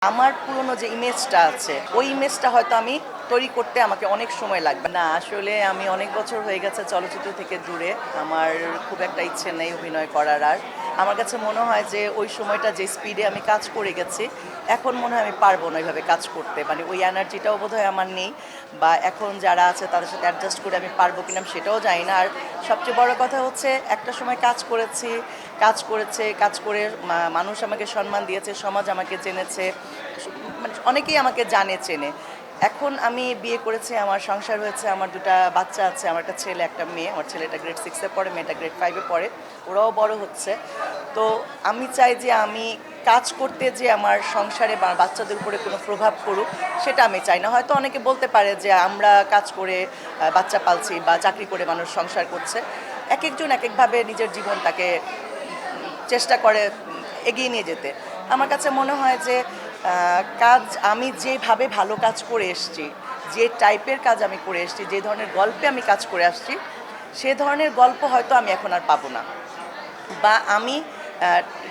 আমার পুরনো যে ইমেজটা আছে ওই ইমেজটা হয়তো আমি তৈরি করতে আমাকে অনেক সময় লাগবে না। আসলে আমি অনেক বছর হয়ে গেছে চলচ্চিত্র থেকে দূরে। আমার খুব একটা ইচ্ছে নেই অভিনয় করার আর। আমার কাছে মনে হয় যে ওই সময়টা যে স্পিডে আমি কাজ করে গেছি, এখন মনে হয় আমি পারবো না ওইভাবে কাজ করতে। মানে ওই এনার্জিটাও বোধহয় আমার নেই, বা এখন যারা আছে তাদের সাথে অ্যাডজাস্ট করে আমি পারবো কিনা আমি সেটাও জানি না। আর সবচেয়ে বড় কথা হচ্ছে একটা সময় কাজ করেছি, কাজ করে মানুষ আমাকে সম্মান দিয়েছে, সমাজ আমাকে জেনেছে, মানে অনেকেই আমাকে জানে চেনে। এখন আমি বিয়ে করেছি, আমার সংসার হয়েছে, আমার দুটো বাচ্চা আছে, আমার একটা ছেলে একটা মেয়ে। আমার ছেলেটা গ্রেড 6-এ পড়ে, মেয়েটা গ্রেড 5-এ পড়ে। ওরাও বড় হচ্ছে। তো আমি চাই যে আমি কাজ করতে যে আমার সংসারে বা বাচ্চাদের উপরে কোনো প্রভাব পড়ুক, সেটা আমি চাই না। হয়তো অনেকে বলতে পারে যে আমরা কাজ করে বাচ্চা পালছি বা চাকরি করে মানুষ সংসার করছে। এক একজন এক একভাবে নিজের জীবনটাকে চেষ্টা করে এগিয়ে নিয়ে যেতে। আমার কাছে মনে হয় যে কাজ আমি যেভাবে ভালো কাজ করে এসেছি, যে টাইপের কাজ আমি করে এসেছি, যে ধরনের গল্পে আমি কাজ করে আসছি, সে ধরনের গল্প হয়তো আমি এখন আর পাবো না। বা আমি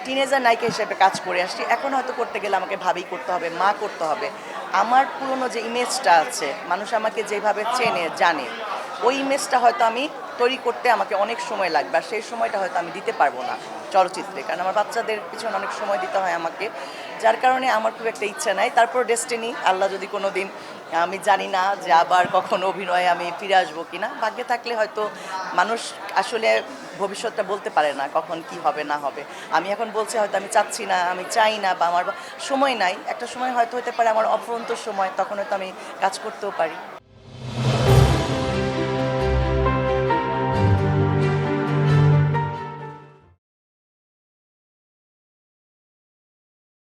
টিনেজার নায়িকা হিসেবে কাজ করে আসছি, এখন হয়তো করতে গেলে আমাকে ভাবি করতে হবে, মা করতে হবে। আমার পুরনো যে ইমেজটা আছে, মানুষ আমাকে যেভাবে চেনে জানে, ওই ইমেজটা হয়তো আমি তৈরি করতে আমাকে অনেক সময় লাগবে, আর সেই সময়টা হয়তো আমি দিতে পারবো না চলচ্চিত্রে, কারণ আমার বাচ্চাদের পিছনে অনেক সময় দিতে হয় আমাকে। যার কারণে আমার খুব একটা ইচ্ছা নাই। তারপর ডেস্টিনি, আল্লাহ যদি কোনো দিন, আমি জানি না যে আবার কখন অভিনয়ে আমি ফিরে আসবো কিনা। ভাগ্যে থাকলে হয়তো, মানুষ আসলে ভবিষ্যৎটা বলতে পারে না কখন কি হবে না হবে। আমি এখন বলছি হয়তো আমি চাচ্ছি না, আমি চাই না, বা আমার সময় নাই। একটা সময় হয়তো হতে পারে আমার অফুরন্ত সময়, তখন হয়তো আমি কাজ করতেও পারি।